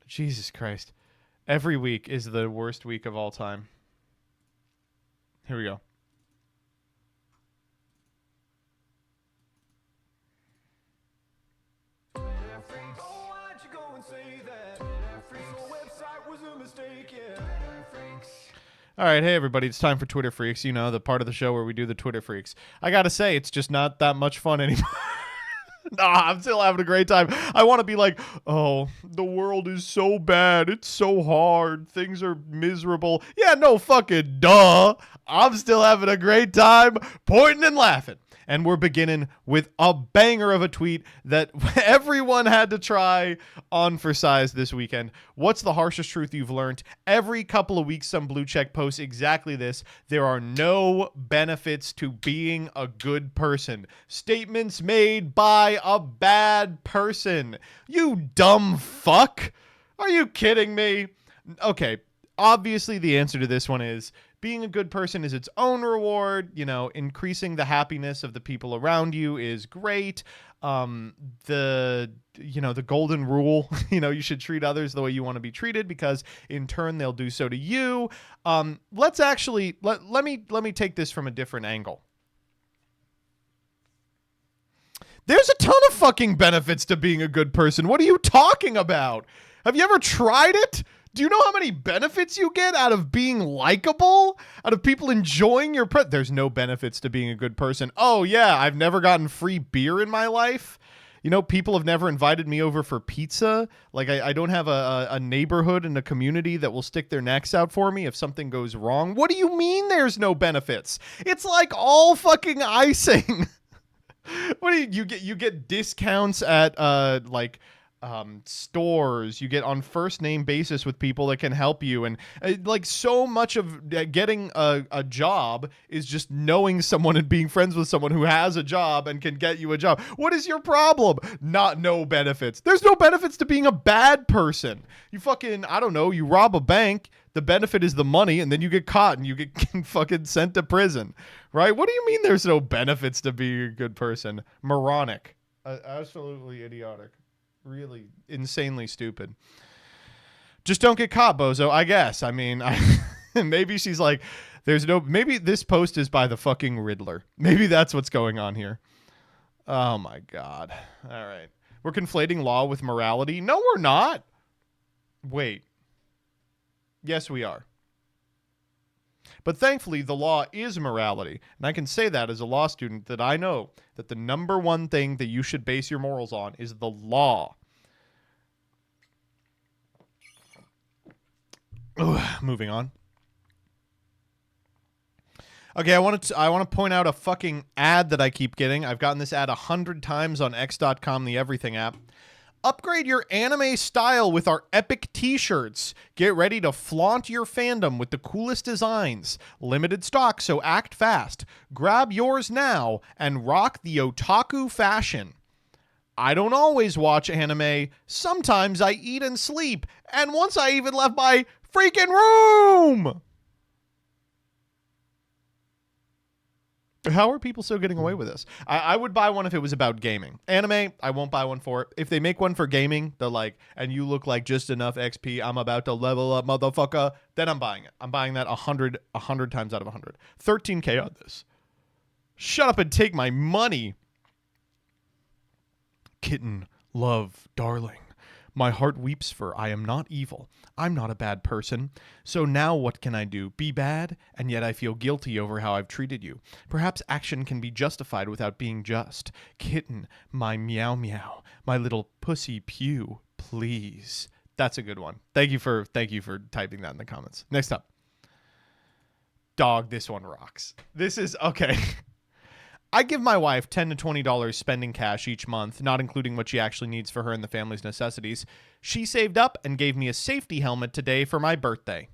Jesus Christ. Every week is the worst week of all time. Here we go. All right, hey everybody, it's time for Twitter Freaks. You know, the part of the show where we do the Twitter Freaks. I gotta say, it's just not that much fun anymore. Nah, I'm still having a great time. I want to be like, oh, the world is so bad. It's so hard. Things are miserable. Yeah, no fucking duh. I'm still having a great time pointing and laughing. And we're beginning with a banger of a tweet that everyone had to try on for size this weekend. What's the harshest truth you've learned? Every couple of weeks, some blue check posts exactly this. There are no benefits to being a good person. Statements made by a bad person. You dumb fuck. Are you kidding me? Okay, obviously the answer to this one is being a good person is its own reward. You know, increasing the happiness of the people around you is great. The golden rule, you should treat others the way you want to be treated because in turn they'll do so to you. Let's actually let me take this from a different angle. There's a ton of fucking benefits to being a good person. What are you talking about? Have you ever tried it? Do you know how many benefits you get out of being likable? Out of people enjoying your There's no benefits to being a good person. Oh, yeah, I've never gotten free beer in my life. You know, people have never invited me over for pizza. Like, I don't have a neighborhood and a community that will stick their necks out for me if something goes wrong. What do you mean there's no benefits? It's like all fucking icing. What do you get discounts at stores. You get on first name basis with people that can help you, and like so much of getting a job is just knowing someone and being friends with someone who has a job and can get you a job. What is your problem? No benefits. There's no benefits to being a bad person. You fucking, I don't know, you rob a bank, the benefit is the money, and then you get caught and you get fucking sent to prison, right? What do you mean there's no benefits to being a good person? Moronic. Absolutely idiotic. Really insanely stupid. Just don't get caught, bozo, I guess. I mean, maybe she's like, maybe this post is by the fucking Riddler. Maybe that's what's going on here. Oh my God. All right. We're conflating law with morality. No, we're not. Wait. Yes, we are. But thankfully, the law is morality. And I can say that as a law student that I know that the number one thing that you should base your morals on is the law. Ugh, moving on. Okay, I want to point out a fucking ad that I keep getting. I've gotten this ad 100 times on X.com, the everything app. Upgrade your anime style with our epic t-shirts. Get ready to flaunt your fandom with the coolest designs. Limited stock, so act fast. Grab yours now and rock the otaku fashion. I don't always watch anime. Sometimes I eat and sleep. And once I even left my freaking room. How are people still getting away with this? I would buy one if it was about gaming. Anime, I won't buy one for it. If they make one for gaming, they're like, and you look like just enough XP, I'm about to level up, motherfucker, then I'm buying it. I'm buying that 100 times out of 100. 13K on this. Shut up and take my money. Kitten, love, darling. My heart weeps for I am not evil. I'm not a bad person. So now what can I do? Be bad? And yet I feel guilty over how I've treated you. Perhaps action can be justified without being just. Kitten, my meow meow. My little pussy pew. Please. That's a good one. Thank you for typing that in the comments. Next up. Dog, this one rocks. This is okay. I give my wife $10 to $20 spending cash each month, not including what she actually needs for her and the family's necessities. She saved up and gave me a safety helmet today for my birthday.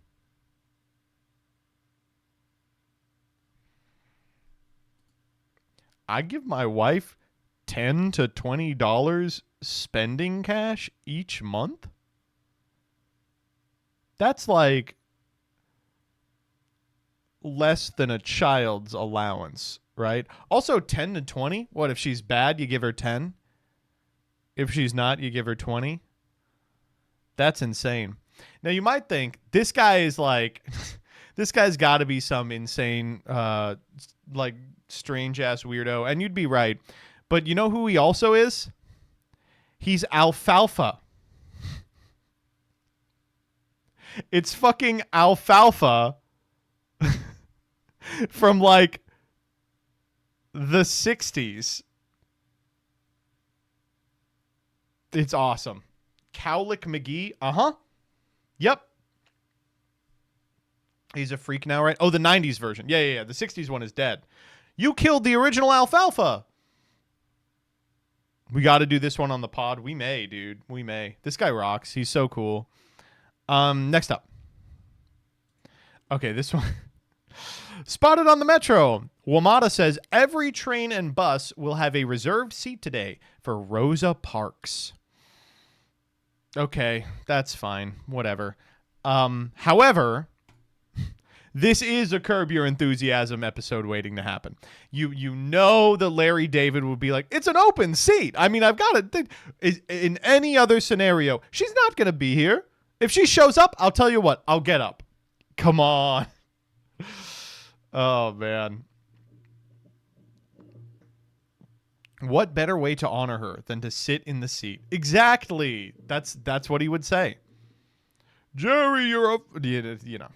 I give my wife $10 to $20 spending cash each month? That's like less than a child's allowance. Right? Also 10 to 20. What if she's bad, you give her 10? If she's not, you give her 20? That's insane. Now you might think this guy is like, this guy's got to be some insane, like strange ass weirdo, and you'd be right. But you know who he also is? He's alfalfa. It's fucking alfalfa from like the 60s. It's awesome. Cowlick McGee. Uh-huh. Yep. He's a freak now, right? Oh, the 90s version. Yeah. The 60s one is dead. You killed the original alfalfa. We got to do this one on the pod. We may, dude. We may. This guy rocks. He's so cool. Next up. Okay, this one. Spotted on the metro. WMATA says every train and bus will have a reserved seat today for Rosa Parks. Okay, that's fine. Whatever. However, this is a Curb Your Enthusiasm episode waiting to happen. You know that Larry David would be like, it's an open seat. I mean, I've got to think. In any other scenario, she's not going to be here. If she shows up, I'll tell you what. I'll get up. Come on. Oh, man. What better way to honor her than to sit in the seat? Exactly. That's what he would say. Jerry, you're up. You know.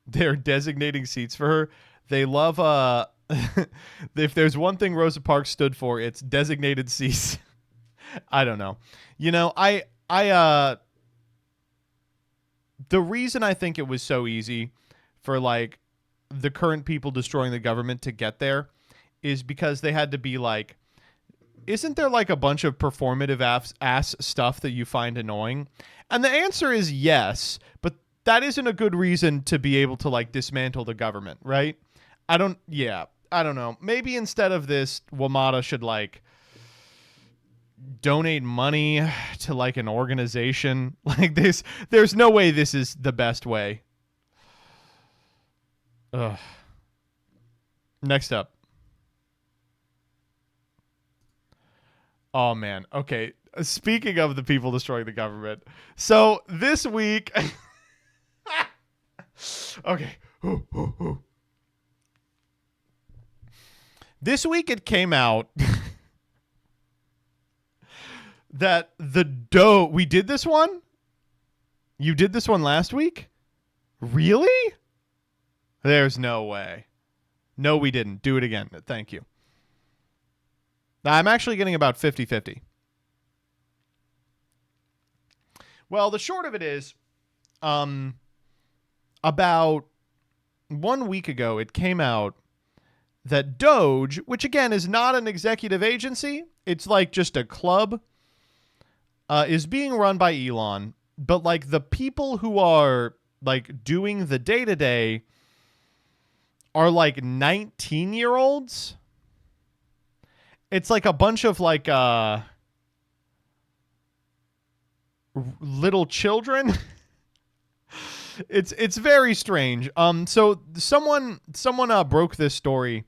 They're designating seats for her. They love, if there's one thing Rosa Parks stood for, it's designated seats. I don't know. You know, the reason I think it was so easy for like the current people destroying the government to get there is because they had to be like, isn't there like a bunch of performative ass stuff that you find annoying? And the answer is yes, but that isn't a good reason to be able to like dismantle the government, right? I don't know. Maybe instead of this, WMATA should like donate money to like an organization like this. There's no way this is the best way. Ugh. Next up. Oh man. Okay. Speaking of the people destroying the government. So this week. Okay. This week it came out that the DOGE... We did this one? You did this one last week? Really? There's no way. No, we didn't. Do it again. Thank you. I'm actually getting about 50-50. Well, the short of it is, about 1 week ago, it came out that DOGE, which again is not an executive agency, it's like just a club, is being run by Elon. But like the people who are like doing the day-to-day are like 19-year-olds. It's like a bunch of like little children. It's very strange. So someone broke this story,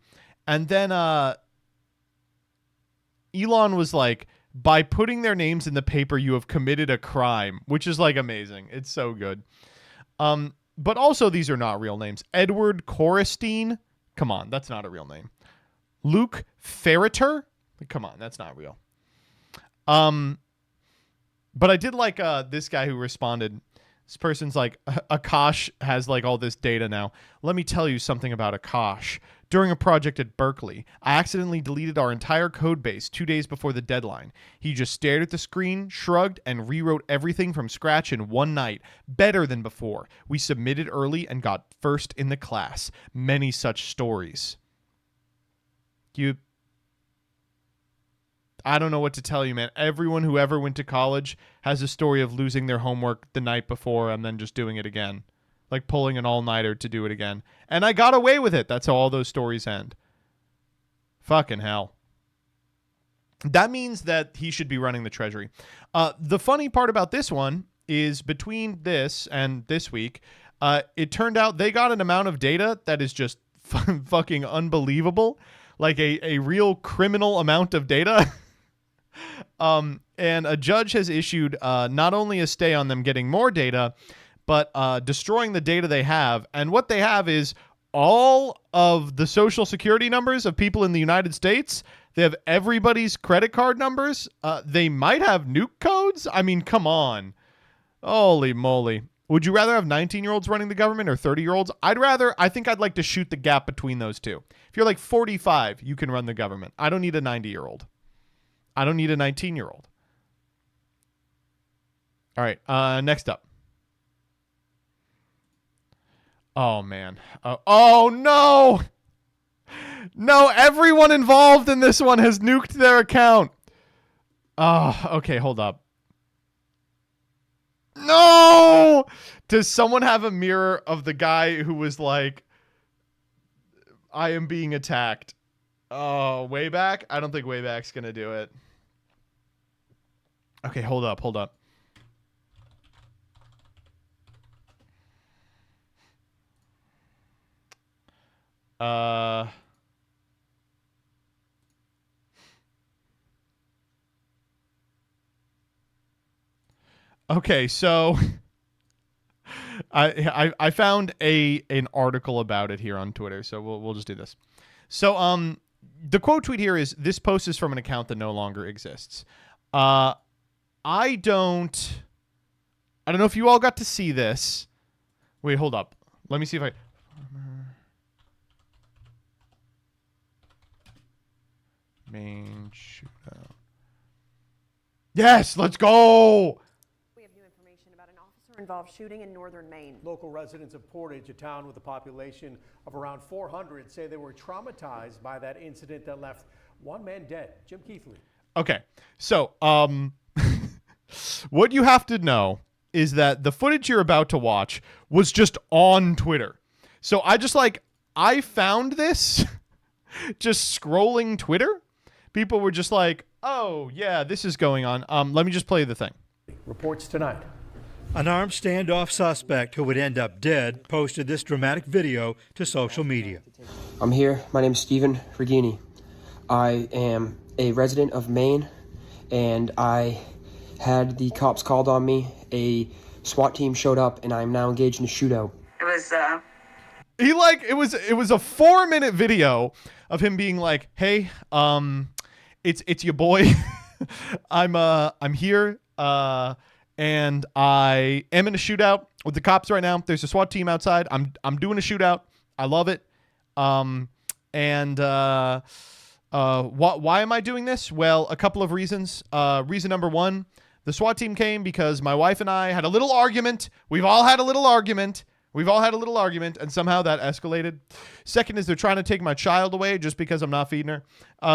and then Elon was like, by putting their names in the paper, you have committed a crime, which is like amazing. It's so good. But also these are not real names. Edward Corestein. Come on, that's not a real name. Luke Ferreter. Come on, that's not real. But I did like this guy who responded. This person's like, Akash has like all this data now. Let me tell you something about Akash. During a project at Berkeley, I accidentally deleted our entire code base 2 days before the deadline. He just stared at the screen, shrugged, and rewrote everything from scratch in one night. Better than before. We submitted early and got first in the class. Many such stories. I don't know what to tell you, man. Everyone who ever went to college has a story of losing their homework the night before and then just doing it again. Like pulling an all-nighter to do it again. And I got away with it. That's how all those stories end. Fucking hell. That means that he should be running the treasury. The funny part about this one is between this and this week, it turned out they got an amount of data that is just fucking unbelievable. Like a real criminal amount of data. And a judge has issued not only a stay on them getting more data, but destroying the data they have. And what they have is all of the social security numbers of people in the United States. They have everybody's credit card numbers. They might have nuke codes. I mean, come on. Holy moly. Would you rather have 19-year-olds running the government or 30-year-olds? I think I'd like to shoot the gap between those two. If you're like 45, you can run the government. I don't need a 90-year-old. I don't need a 19-year-old. All right, next up. Oh, man. Oh, no! No, everyone involved in this one has nuked their account. Oh, okay, hold up. No! Does someone have a mirror of the guy who was like, I am being attacked? Oh, Wayback? I don't think Wayback's going to do it. Okay, hold up. Okay, so I found an article about it here on Twitter, so we'll just do this. So the quote tweet here is, this post is from an account that no longer exists. I don't know if you all got to see this. Wait, hold up. Let me see if I Maine shootout. Yes, let's go. We have new information about an officer-involved shooting in northern Maine. Local residents of Portage, a town with a population of around 400, say they were traumatized by that incident that left one man dead. Jim Keithley. Okay, so what you have to know is that the footage you're about to watch was just on Twitter. So I found this just scrolling Twitter. People were just like, oh, yeah, this is going on. Let me just play the thing. Reports tonight. An armed standoff suspect who would end up dead posted this dramatic video to social media. I'm here. My name is Stephen Regini. I am a resident of Maine, and I had the cops called on me. A SWAT team showed up, and I'm now engaged in a shootout. It was a 4-minute video of him being like, hey, it's your boy. I'm here, and I am in a shootout with the cops right now. There's a SWAT team outside. I'm doing a shootout. I love it. Why am I doing this? Well, a couple of reasons. Reason number one, the SWAT team came because my wife and I had a little argument. We've all had a little argument, and somehow that escalated. Second is they're trying to take my child away just because I'm not feeding her.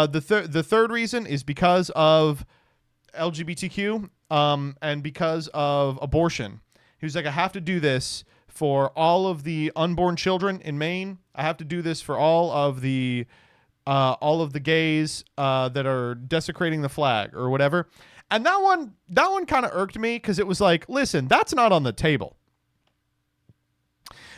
The third reason is because of LGBTQ, and because of abortion. He was like, I have to do this for all of the unborn children in Maine. I have to do this for all of the gays that are desecrating the flag or whatever. And that one kind of irked me because it was like, listen, that's not on the table.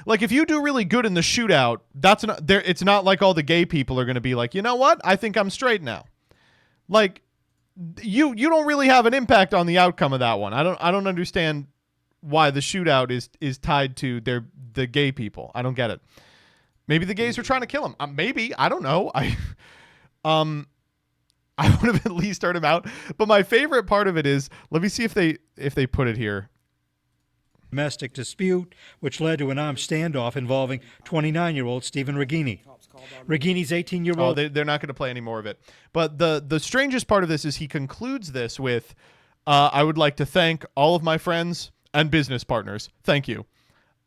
Like, if you do really good in the shootout, that's not there. It's not like all the gay people are going to be like, you know what? I think I'm straight now. Like, you don't really have an impact on the outcome of that one. I don't understand why the shootout is tied to the gay people. I don't get it. Maybe the gays were trying to kill him. Maybe, I don't know. I would have at least heard him out. But my favorite part of it is, let me see if they put it here. Domestic dispute, which led to an armed standoff involving 29-year-old Stephen Regini. Regini's 18-year-old. Oh, they're not going to play any more of it. But the strangest part of this is he concludes this with, I would like to thank all of my friends and business partners. Thank you.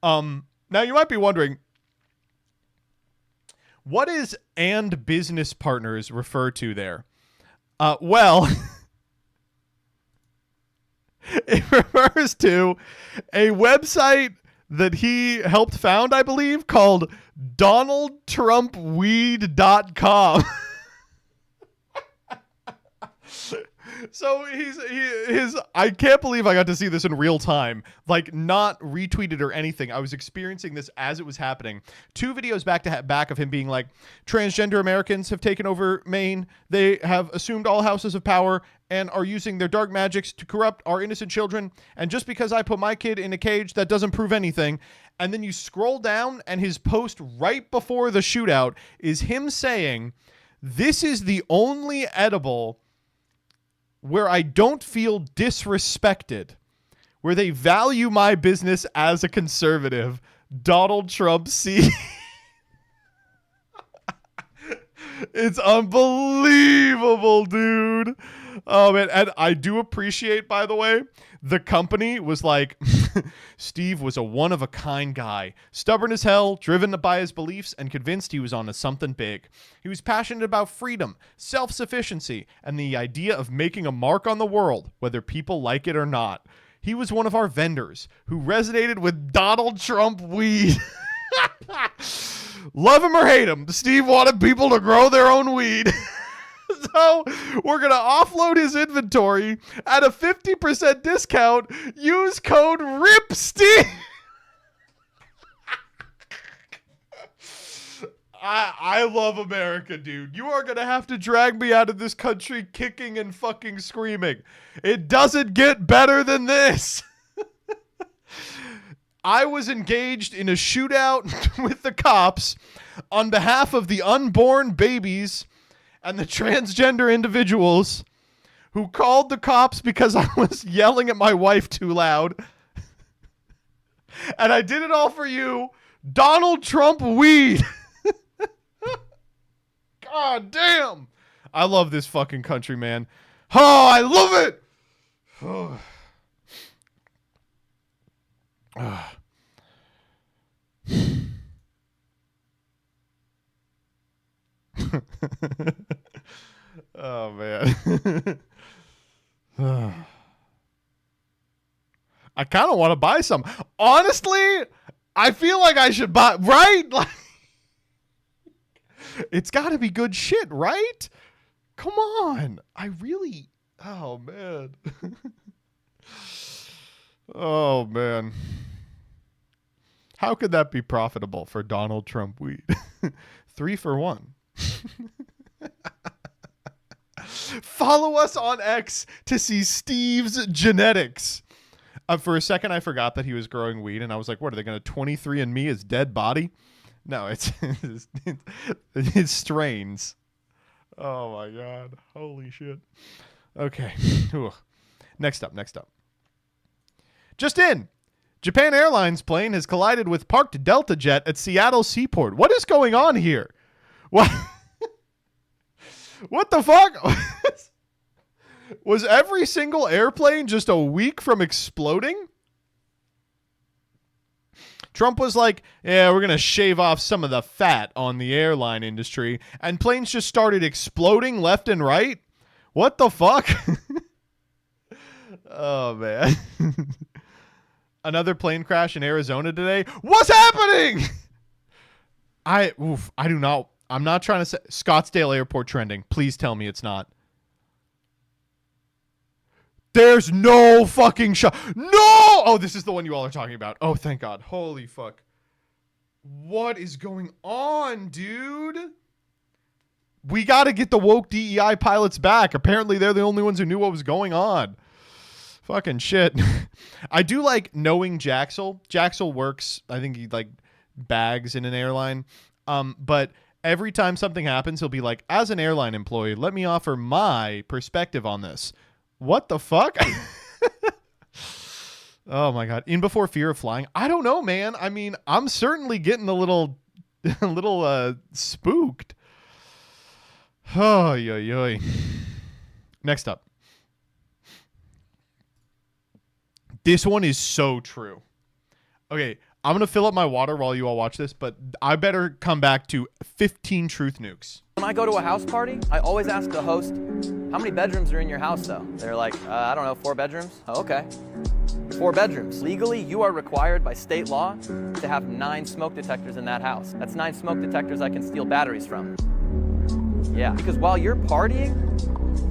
Now, you might be wondering, what is "and business partners" refer to there? Well, it refers to a website that he helped found, I believe, called DonaldTrumpWeed.com. So his I can't believe I got to see this in real time, like not retweeted or anything. I was experiencing this as it was happening. 2 videos back to back of him being like, transgender Americans have taken over Maine. They have assumed all houses of power and are using their dark magics to corrupt our innocent children. And just because I put my kid in a cage, that doesn't prove anything. And then you scroll down and his post right before the shootout is him saying, this is the only edible where I don't feel disrespected, where they value my business as a conservative. Donald Trump see. It's unbelievable, dude. Oh, man. And I do appreciate, by the way, the company was like, Steve was a one-of-a-kind guy. Stubborn as hell, driven by his beliefs, and convinced he was on to something big. He was passionate about freedom, self-sufficiency, and the idea of making a mark on the world, whether people like it or not. He was one of our vendors who resonated with Donald Trump weed. Love him or hate him, Steve wanted people to grow their own weed. So we're going to offload his inventory at a 50% discount. Use code RIPSTEVE. I love America, dude. You are going to have to drag me out of this country kicking and fucking screaming. It doesn't get better than this. I was engaged in a shootout with the cops on behalf of the unborn babies and the transgender individuals who called the cops because I was yelling at my wife too loud. And I did it all for you, Donald Trump weed. God damn. I love this fucking country, man. Oh, I love it. Oh. Oh, man. I kind of want to buy some. Honestly, I feel like I should buy, right? Like, it's got to be good shit, right? Come on. I really, oh, man. Oh, man. How could that be profitable for Donald Trump weed? 3 for 1. Follow us on X to see Steve's genetics. For a second, I forgot that he was growing weed, and I was like, what, are they going to 23andMe his dead body? No, it's his strains. Oh, my God. Holy shit. Okay. Next up. Just in. Japan Airlines plane has collided with parked Delta jet at Seattle Seaport. What is going on here? What? What the fuck? Was every single airplane just a week from exploding? Trump was like, yeah, we're going to shave off some of the fat on the airline industry. And planes just started exploding left and right. What the fuck? Oh, man. Another plane crash in Arizona today. What's happening? I'm not trying to say Scottsdale Airport trending. Please tell me it's not. There's no fucking shot. No! Oh, this is the one you all are talking about. Oh, thank God. Holy fuck. What is going on, dude? We got to get the woke DEI pilots back. Apparently, they're the only ones who knew what was going on. Fucking shit. I do like knowing Jaxel. Jaxel works, I think he like bags in an airline. But every time something happens, he'll be like, as an airline employee, let me offer my perspective on this. What the fuck? Oh my God. In Before Fear of Flying. I don't know, man. I mean, I'm certainly getting a little spooked. Oh, yoy. Next up. This one is so true. Okay, I'm going to fill up my water while you all watch this, but I better come back to 15 truth nukes. When I go to a house party, I always ask the host, how many bedrooms are in your house, though? They're like, I don't know, 4 bedrooms? Oh, okay. 4 bedrooms. Legally, you are required by state law to have 9 smoke detectors in that house. That's 9 smoke detectors I can steal batteries from. Yeah, because while you're partying,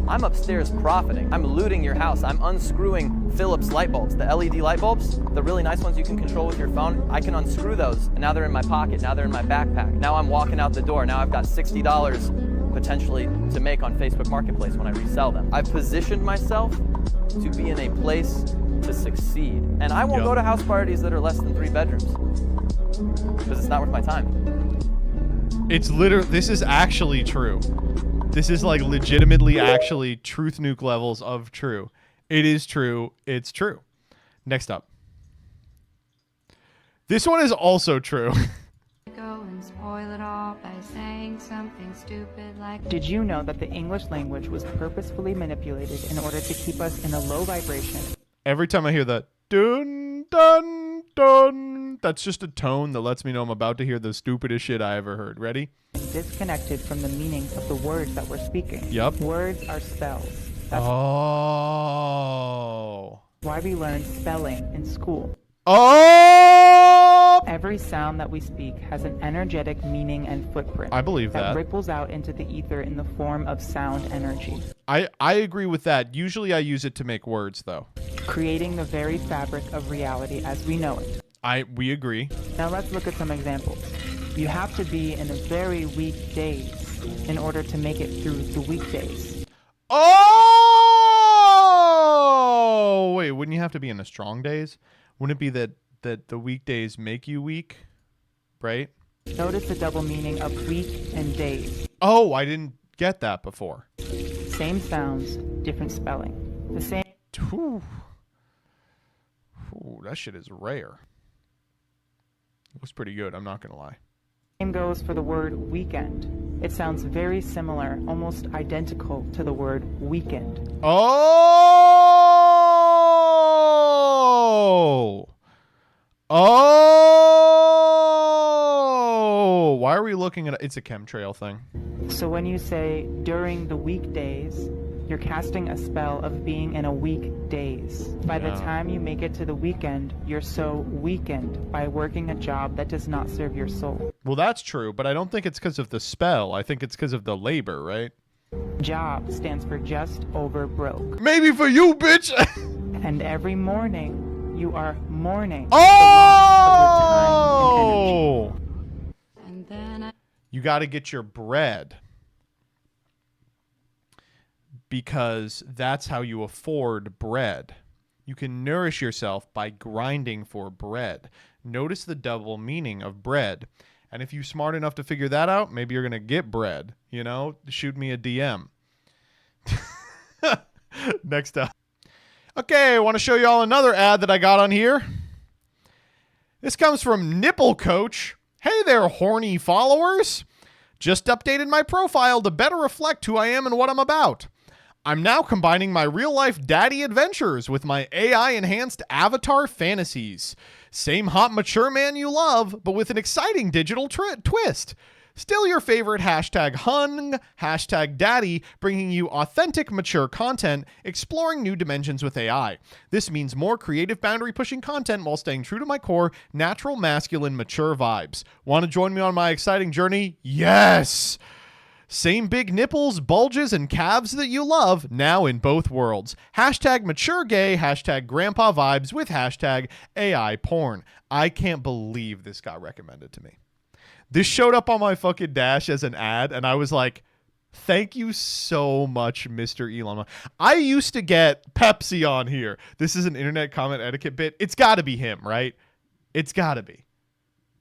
I'm upstairs profiting. I'm looting your house. I'm unscrewing Philips light bulbs, the LED light bulbs, the really nice ones you can control with your phone. I can unscrew those, and now they're in my pocket. Now they're in my backpack. Now I'm walking out the door. Now I've got $60 potentially to make on Facebook Marketplace when I resell them. I've positioned myself to be in a place to succeed. And I won't go to house parties that are less than 3 bedrooms because it's not worth my time. It's literally, this is actually true. This is like legitimately actually truth nuke levels of true. It is true. It's true. Next up. This one is also true. Go and spoil it all by saying something stupid like, Did you know that the English language was purposefully manipulated in order to keep us in a low vibration? Every time I hear that dun dun dun, that's just a tone that lets me know I'm about to hear the stupidest shit I ever heard. Ready? Disconnected from the meaning of the words that we're speaking. Yup. Words are spells. That's Oh. why we learn spelling in school. Oh. Every sound that we speak has an energetic meaning and footprint. I believe that. ripples out into the ether in the form of sound energy, I agree with that. Usually I use it to make words though. creating the very fabric of reality as we know it. We agree. Now let's look at some examples. You have to be in a very weak days in order to make it through the weekdays. Oh! Wait, wouldn't you have to be in the strong days? Wouldn't it be that the weekdays make you weak? Right? Notice the double meaning of week and days. Oh, I didn't get that before. Same sounds, different spelling. The same. Ooh, that shit is rare. It was pretty good, I'm not gonna lie. Same goes for the word weekend. It sounds very similar, almost identical to the word weekend. Oh! Oh! Why are we looking at it's a chemtrail thing. So when you say during the weekdays, you're casting a spell of being in a weak days. By the time you make it to the weekend, you're so weakened by working a job that does not serve your soul. Well, that's true, but I don't think it's because of the spell. I think it's because of the labor, right? Job stands for just over broke. Maybe for you, bitch! And every morning, you are mourning Oh! the loss of your time and energy. and then I You got to get your bread. Because that's how you afford bread. You can nourish yourself by grinding for bread. Notice the double meaning of bread. And if you're smart enough to figure that out, maybe you're going to get bread. You know, shoot me a DM. Next up. Okay, I want to show you all another ad that I got on here. This comes from Nipple Coach. Hey there, horny followers. Just updated my profile to better reflect who I am and what I'm about. I'm now combining my real-life daddy adventures with my AI-enhanced avatar fantasies. Same hot, mature man you love, but with an exciting digital twist. Still your favorite hashtag hung, hashtag daddy, bringing you authentic, mature content, exploring new dimensions with AI. This means more creative, boundary-pushing content while staying true to my core, natural, masculine, mature vibes. Want to join me on my exciting journey? Yes! Same big nipples, bulges, and calves that you love, now in both worlds. Hashtag mature gay, hashtag grandpa vibes with hashtag AI porn. I can't believe this got recommended to me. This showed up on my fucking dash as an ad, and I was like, thank you so much, Mr. Elon Musk. I used to get Pepsi on here. This is an internet comment etiquette bit. It's got to be him, right? It's got to be.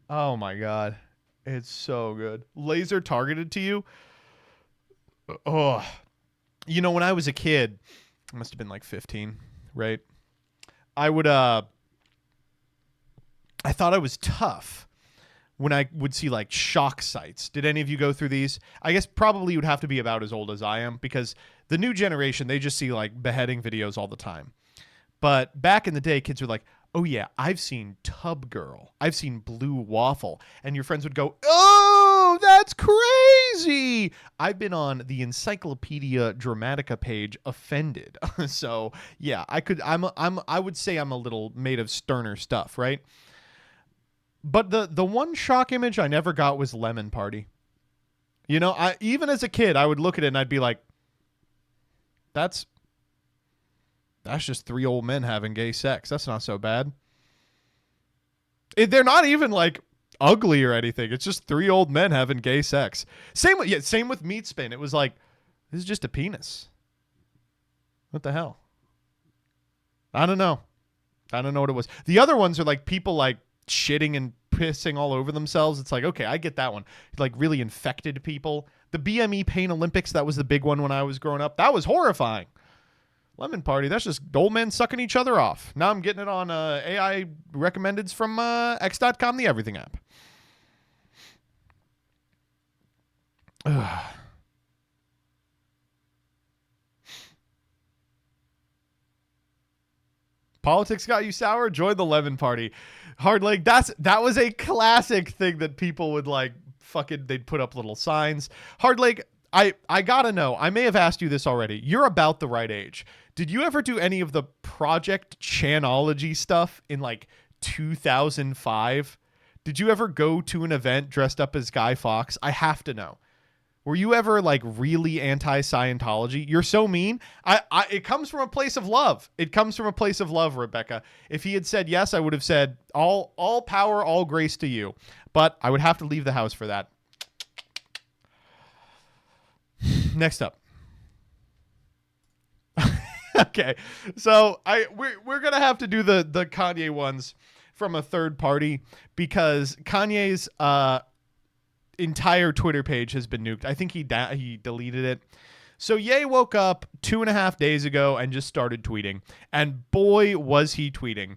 Oh, my God. It's so good. Laser targeted to you. Oh, you know, when I was a kid, I must have been like 15, right? I thought I was tough when I would see like shock sites. Did any of you go through these? I guess probably you'd have to be about as old as I am because the new generation, they just see like beheading videos all the time. But back in the day, kids were like, oh yeah, I've seen Tub Girl. I've seen Blue Waffle. And your friends would go, oh, that's crazy. I've been on the Encyclopedia Dramatica page offended. So yeah, I would say I'm a little made of sterner stuff, right? But the one shock image I never got was Lemon Party. You know, even as a kid, I would look at it and I'd be like, That's just 3 old men having gay sex. That's not so bad. They're not even like ugly or anything. It's just 3 old men having gay sex. Same with Meat Spin. It was like, this is just a penis. What the hell? I don't know what it was. The other ones are like people like shitting and pissing all over themselves. It's like, okay, I get that one. Like really infected people. The BME Pain Olympics, that was the big one when I was growing up. That was horrifying. Lemon Party, that's just old men sucking each other off. Now I'm getting it on AI recommendeds from X.com, the everything app. Ugh. Politics got you sour? Join the Lemon Party. Hard leg. That was a classic thing that people would like fucking, they'd put up little signs. Hard leg, I gotta know. I may have asked you this already. You're about the right age. Did you ever do any of the Project Chanology stuff in like 2005? Did you ever go to an event dressed up as Guy Fawkes? I have to know. Were you ever like really anti-Scientology? You're so mean. It comes from a place of love. It comes from a place of love, Rebecca. If he had said yes, I would have said all power, all grace to you. But I would have to leave the house for that. Next up. Okay, so we're gonna have to do the Kanye ones from a third party because Kanye's entire Twitter page has been nuked. I think he deleted it. So Ye woke up 2.5 days ago and just started tweeting, and boy was he tweeting.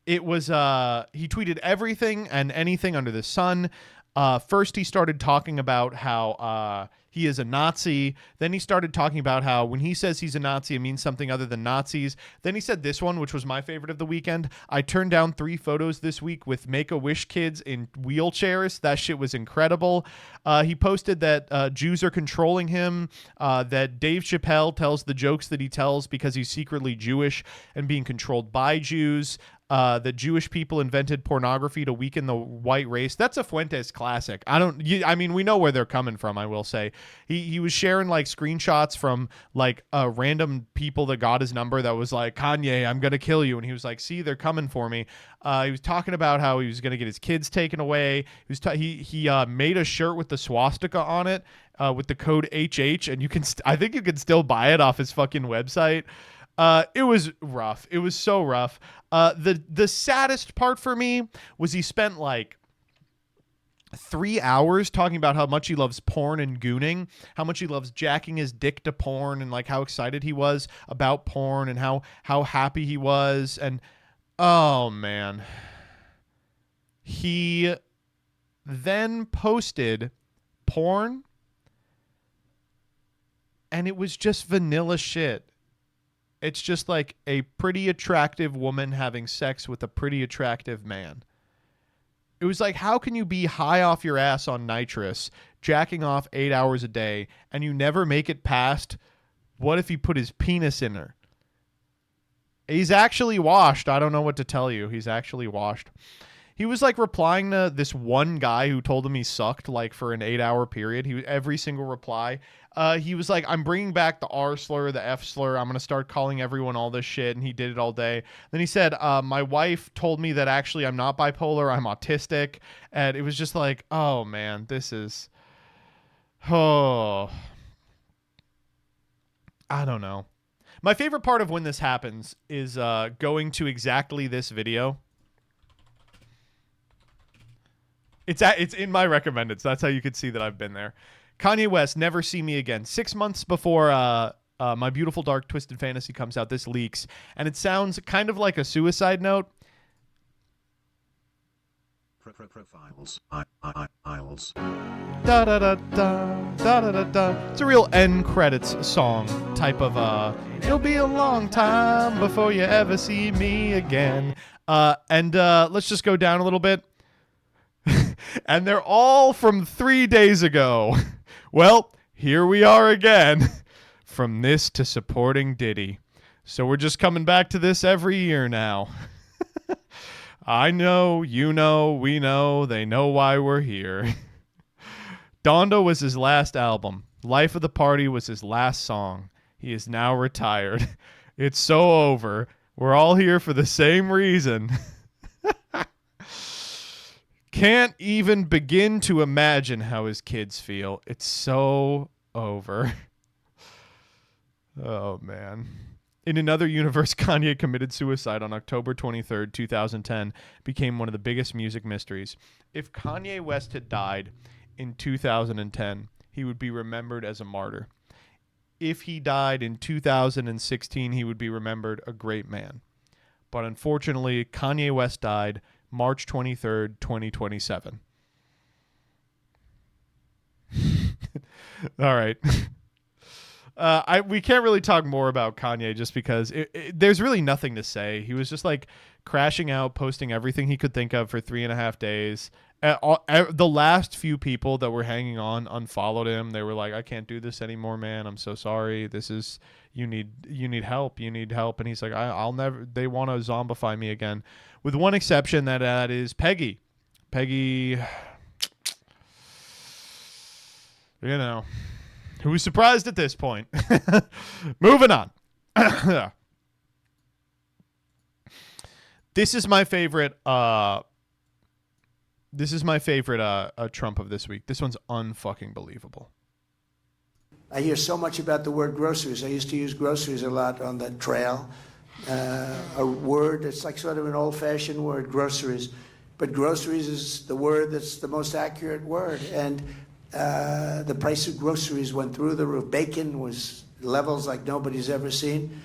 It was he tweeted everything and anything under the sun. First, he started talking about how he is a Nazi. Then he started talking about how when he says he's a Nazi, it means something other than Nazis. Then he said this one, which was my favorite of the weekend. I turned down 3 photos this week with Make-A-Wish kids in wheelchairs. That shit was incredible. He posted that Jews are controlling him, that Dave Chappelle tells the jokes that he tells because he's secretly Jewish and being controlled by Jews. That Jewish people invented pornography to weaken the white race. That's a Fuentes classic. I mean, we know where they're coming from, I will say. He was sharing like screenshots from like random people that got his number that was like, Kanye, I'm going to kill you. And he was like, see, they're coming for me. He was talking about how he was going to get his kids taken away. He made a shirt with the swastika on it with the code HH. And you can, I think you can still buy it off his fucking website. It was rough. It was so rough. The saddest part for me was he spent like 3 hours talking about how much he loves porn and gooning, how much he loves jacking his dick to porn, and like how excited he was about porn and how happy he was. And oh man, he then posted porn and it was just vanilla shit. It's just like a pretty attractive woman having sex with a pretty attractive man. It was like, how can you be high off your ass on nitrous, jacking off 8 hours a day, and you never make it past, what if he put his penis in her? He's actually washed. I don't know what to tell you. He's actually washed. He was like replying to this one guy who told him he sucked like for an 8-hour period. Every single reply. He was like, I'm bringing back the R slur, the F slur. I'm going to start calling everyone all this shit. And he did it all day. Then he said, my wife told me that actually I'm not bipolar. I'm autistic. And it was just like, oh man, this is, oh, I don't know. My favorite part of when this happens is going to exactly this video. It's in my recommended, so that's how you could see that I've been there. Kanye West, Never See Me Again. 6 months before My Beautiful Dark Twisted Fantasy comes out, this leaks. And it sounds kind of like a suicide note. Profiles. Aisles. Da da da da da da da da. It's a real end credits song type of it'll be a long time before you ever see me again. And let's just go down a little bit. And they're all from 3 days ago. Well, here we are again. From this to supporting Diddy. So we're just coming back to this every year now. I know, you know, we know, they know why we're here. Donda was his last album. Life of the Party was his last song. He is now retired. It's so over. We're all here for the same reason. Can't even begin to imagine how his kids feel. It's so over. Oh, man. In another universe, Kanye committed suicide on October 23rd, 2010, became one of the biggest music mysteries. If Kanye West had died in 2010, he would be remembered as a martyr. If he died in 2016, he would be remembered a great man. But unfortunately, Kanye West died March 23rd, 2027. All right. We can't really talk more about Kanye just because there's really nothing to say. He was just like crashing out, posting everything he could think of for 3.5 days. The last few people that were hanging on unfollowed him. They were like, I can't do this anymore, man. I'm so sorry. This is, you need help. You need help. And he's like, I'll never, they want to zombify me again. With one exception, that is Peggy. Peggy, you know, who's surprised at this point? Moving on. This is my favorite. This is my favorite Trump of this week. This one's unfucking believable. I hear so much about the word groceries. I used to use groceries a lot on the trail. A word that's like sort of an old-fashioned word, groceries. But groceries is the word that's the most accurate word. And the price of groceries went through the roof. Bacon was levels like nobody's ever seen.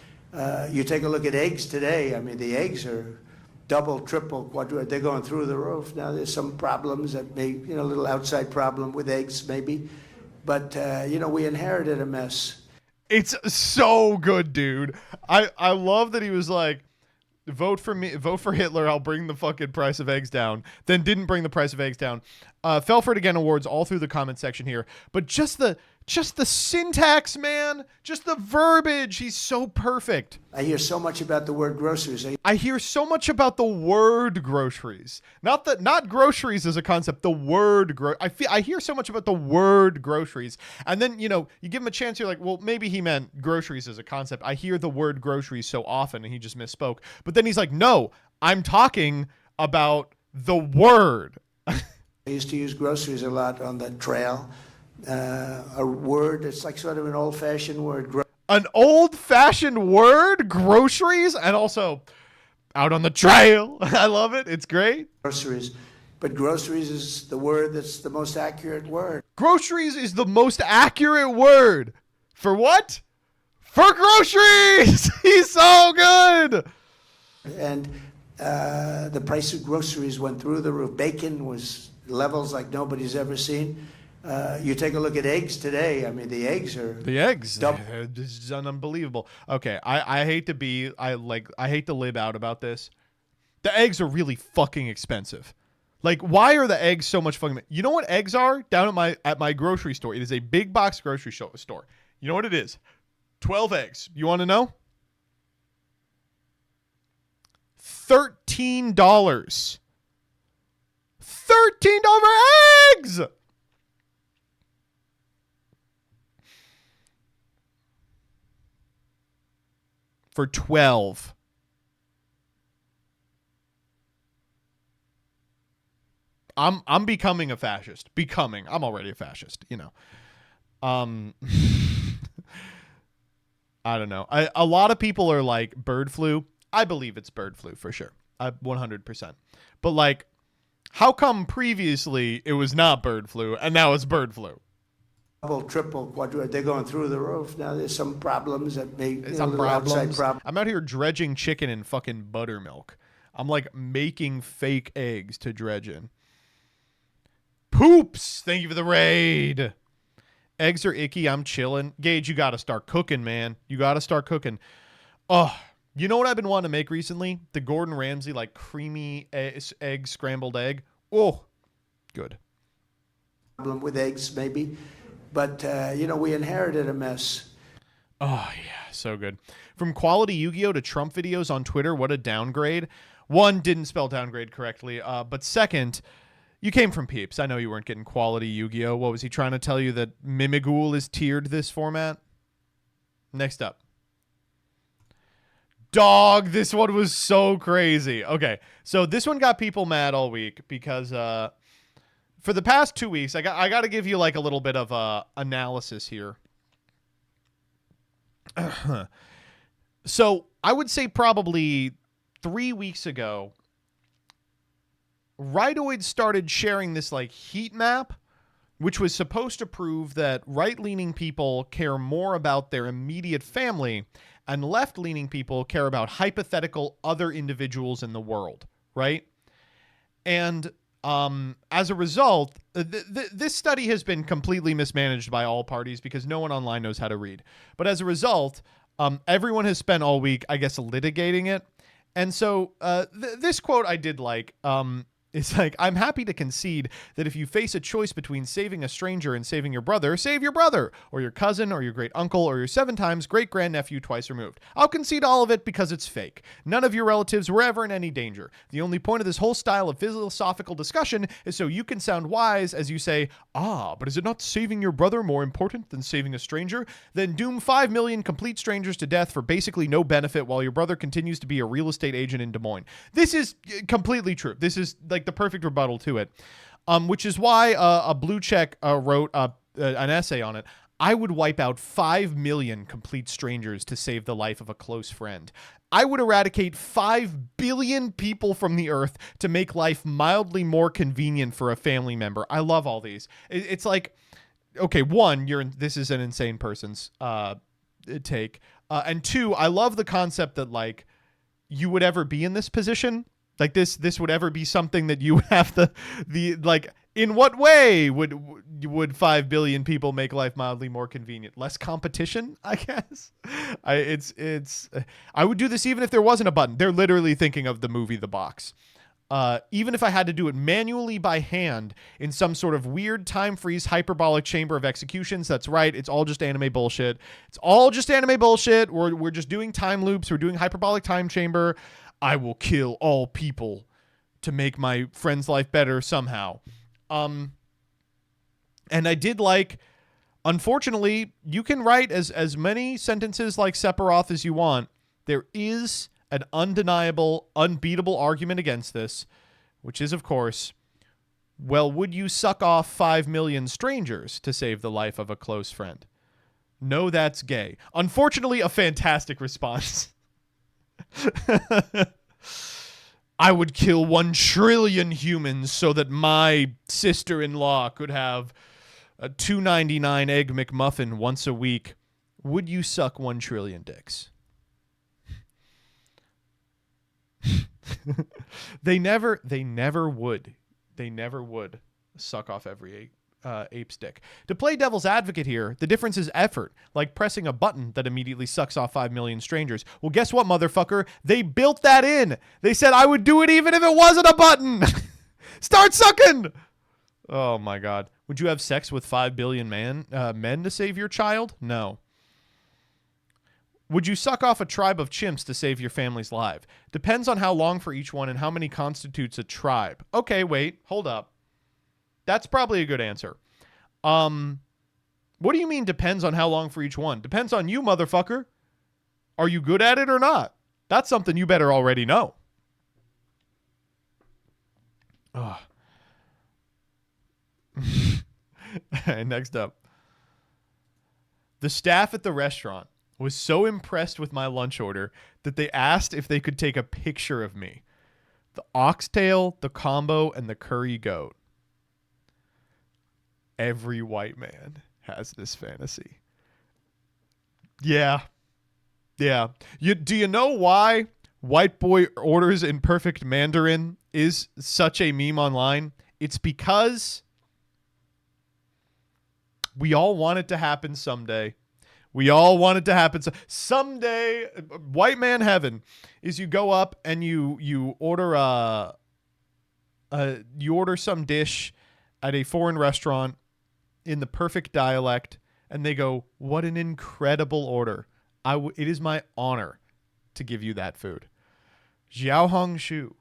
You take a look at eggs today. I mean, the eggs are double, triple, quadruple. They're going through the roof. Now, there's some problems that may, a little outside problem with eggs maybe. But, we inherited a mess. It's so good, dude. I love that he was like, vote for me, vote for Hitler. I'll bring the fucking price of eggs down. Then didn't bring the price of eggs down. Fell for it again awards all through the comment section here. But just the syntax, man. Just the verbiage. He's so perfect. I hear so much about the word groceries. I hear so much about the word groceries. Not groceries as a concept. The word I hear so much about the word groceries. And then, you give him a chance. You're like, well, maybe he meant groceries as a concept. I hear the word groceries so often and he just misspoke. But then he's like, no, I'm talking about the word. I used to use groceries a lot on the trail. A word that's like sort of an old-fashioned word. An old-fashioned word? Groceries? And also out on the trail. I love it. It's great. Groceries. But groceries is the word that's the most accurate word. Groceries is the most accurate word. For what? For groceries! He's so good! And the price of groceries went through the roof. Bacon was levels like nobody's ever seen. You take a look at eggs today. I mean, the eggs are this is unbelievable. Okay, I hate to lib out about this. The eggs are really fucking expensive. Like, why are the eggs so much fucking? You know what eggs are down at my grocery store? It is a big box grocery store. You know what it is? 12 eggs. You want to know? $13. $13 eggs. For 12. I'm becoming a fascist. I'm already a fascist, I don't know. A lot of people are like bird flu. I believe it's bird flu for sure. 100%. But like, how come previously it was not bird flu and now it's bird flu? Double, triple, quadruple. They're going through the roof. Now there's some problems that may, outside problem. I'm out here dredging chicken in fucking buttermilk. I'm like making fake eggs to dredge in. Poops! Thank you for the raid. Eggs are icky. I'm chilling. Gage, you got to start cooking, man. You got to start cooking. Oh, you know what I've been wanting to make recently? The Gordon Ramsay, like creamy egg, scrambled egg. Oh, good. Problem with eggs, maybe. But, we inherited a mess. Oh, yeah. So good. From quality Yu-Gi-Oh! To Trump videos on Twitter, what a downgrade. One, didn't spell downgrade correctly. But second, you came from Peeps. I know you weren't getting quality Yu-Gi-Oh! What was he trying to tell you, that Mimighoul is tiered this format? Next up. Dog, this one was so crazy. Okay, so this one got people mad all week because for the past 2 weeks, I got to give you like a little bit of analysis here. So I would say probably 3 weeks ago, Rightoids started sharing this like heat map, which was supposed to prove that right-leaning people care more about their immediate family and left-leaning people care about hypothetical other individuals in the world, right? And as a result, this study has been completely mismanaged by all parties because no one online knows how to read. But as a result, everyone has spent all week, I guess, litigating it. And so this quote I did like. It's like, I'm happy to concede that if you face a choice between saving a stranger and saving your brother, save your brother, or your cousin, or your great uncle, or your 7 times great grandnephew twice removed. I'll concede all of it because it's fake. None of your relatives were ever in any danger. The only point of this whole style of philosophical discussion is so you can sound wise as you say, but is it not saving your brother more important than saving a stranger? Then doom 5 million complete strangers to death for basically no benefit while your brother continues to be a real estate agent in Des Moines. This is completely true. This is like the perfect rebuttal to it, which is why a blue check wrote an essay on it. I would wipe out 5 million complete strangers to save the life of a close friend. I would eradicate 5 billion people from the earth to make life mildly more convenient for a family member. I love all these. It's like, okay, one, this is an insane person's take, and two, I love the concept that like you would ever be in this position. Like this would ever be something that you have the like, in what way would 5 billion people make life mildly more convenient? Less competition, I guess. I would do this even if there wasn't a button. They're literally thinking of the movie The Box. Even if I had to do it manually by hand in some sort of weird time freeze hyperbolic chamber of executions. That's right. It's all just anime bullshit. It's all just anime bullshit. We're just doing time loops. We're doing hyperbolic time chamber. I will kill all people to make my friend's life better somehow. And I did like, unfortunately, you can write as many sentences like Sephiroth as you want. There is an undeniable, unbeatable argument against this, which is, of course, well, would you suck off 5 million strangers to save the life of a close friend? No, that's gay. Unfortunately, a fantastic response. I would kill 1 trillion humans so that my sister-in-law could have a $2.99 Egg McMuffin once a week. Would you suck 1 trillion dicks? They never would. They never would suck off every ape's dick. To play devil's advocate here, the difference is effort, like pressing a button that immediately sucks off 5 million strangers. Well, guess what, motherfucker? They built that in. They said I would do it even if it wasn't a button. Start sucking. Oh my God. Would you have sex with 5 billion men to save your child? No. Would you suck off a tribe of chimps to save your family's life? Depends on how long for each one and how many constitutes a tribe. Okay, wait, hold up. That's probably a good answer. What do you mean depends on how long for each one? Depends on you, motherfucker. Are you good at it or not? That's something you better already know. Ugh. Next up. The staff at the restaurant was so impressed with my lunch order that they asked if they could take a picture of me. The oxtail, the combo, and the curry goat. Every white man has this fantasy. Yeah. Yeah. Do you know why white boy orders in perfect Mandarin is such a meme online? It's because we all want it to happen someday. We all want it to happen someday. White man heaven is you go up and you order you order some dish at a foreign restaurant in the perfect dialect, and they go, "What an incredible order! It is my honor to give you that food." Jiao Hong Shu.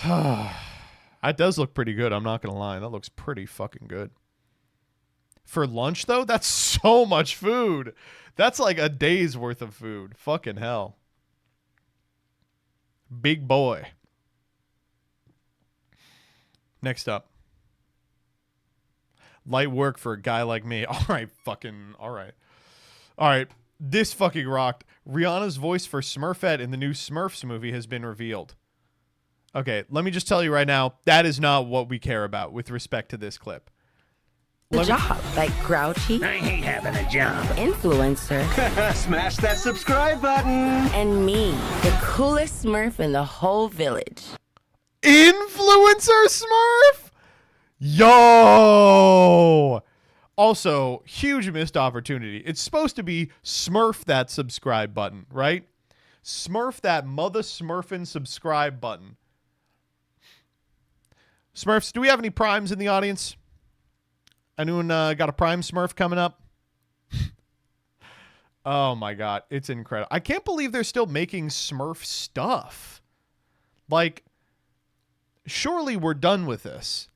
That does look pretty good. I'm not gonna lie. That looks pretty fucking good. For lunch, though, that's so much food. That's like a day's worth of food. Fucking hell. Big boy. Next up. Light work for a guy like me. All right, fucking, all right. All right, this fucking rocked. Rihanna's voice for Smurfette in the new Smurfs movie has been revealed. Okay, let me just tell you right now, that is not what we care about with respect to this clip. Job, like grouchy. I hate having a job. Influencer. Smash that subscribe button. And me, the coolest Smurf in the whole village. Influencer Smurf? Yo! Also, huge missed opportunity. It's supposed to be Smurf that subscribe button, right? Smurf that mother smurfing subscribe button. Smurfs, do we have any primes in the audience? Anyone got a prime Smurf coming up? Oh my god, it's incredible. I can't believe they're still making Smurf stuff. Like, surely we're done with this.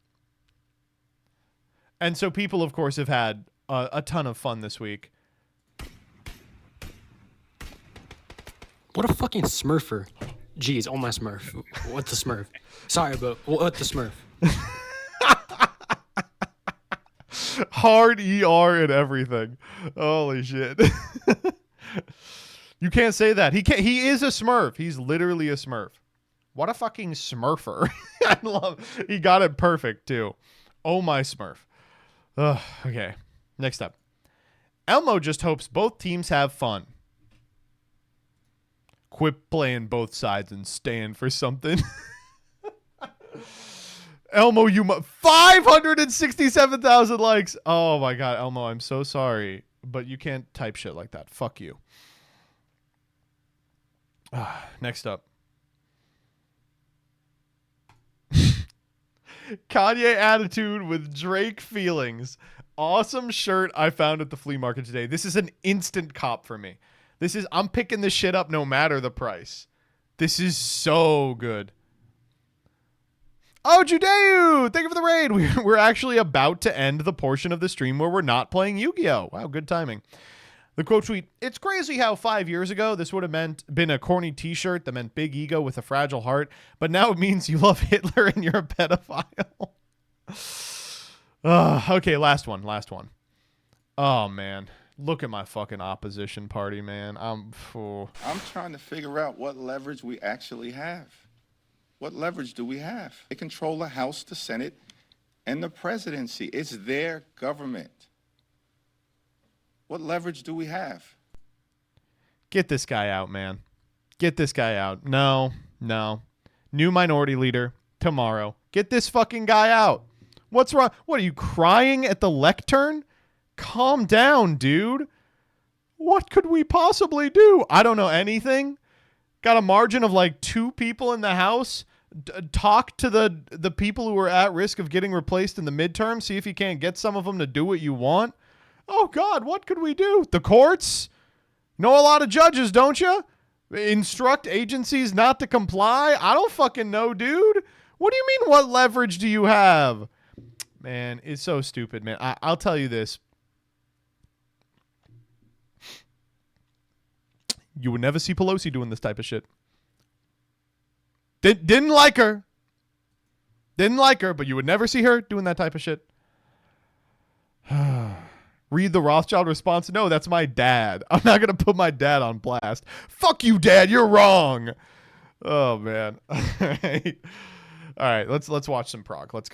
And so people, of course, have had a ton of fun this week. What a fucking Smurfer. Jeez, oh my Smurf. What the Smurf? Sorry, but what the Smurf? Hard ER and everything. Holy shit. You can't say that. He is a Smurf. He's literally a Smurf. What a fucking Smurfer. I love. He got it perfect too. Oh my Smurf. Okay. Next up. Elmo just hopes both teams have fun. Quit playing both sides and stand for something. Elmo, you 567,000 likes. Oh my god, Elmo, I'm so sorry, but you can't type shit like that. Fuck you. Next up. Kanye attitude with Drake feelings. Awesome shirt I found at the flea market today. This is an instant cop for me. I'm picking this shit up no matter the price. This is so good. Oh, Judeu! Thank you for the raid. We're actually about to end the portion of the stream where we're not playing Yu-Gi-Oh! Wow, good timing. The quote tweet, it's crazy how 5 years ago this would have been a corny t-shirt that meant big ego with a fragile heart, but now it means you love Hitler and you're a pedophile. Okay, last one. Oh, man. Look at my fucking opposition party, man. I'm trying to figure out what leverage we actually have. What leverage do we have? They control the House, the Senate, and the presidency. It's their government. What leverage do we have? Get this guy out, man. Get this guy out. No. New minority leader tomorrow. Get this fucking guy out. What's wrong? What, are you crying at the lectern? Calm down, dude. What could we possibly do? I don't know anything. Got a margin of like 2 people in the House. Talk to the people who are at risk of getting replaced in the midterm. See if you can't get some of them to do what you want. Oh, God, what could we do? The courts? Know a lot of judges, don't you? Instruct agencies not to comply? I don't fucking know, dude. What do you mean, what leverage do you have? Man, it's so stupid, man. I'll tell you this. You would never see Pelosi doing this type of shit. Didn't like her. But you would never see her doing that type of shit. Read the Rothschild response. No, that's my dad. I'm not going to put my dad on blast. Fuck you, Dad. You're wrong. Oh, man. All right. Let's watch some prog. Let's go.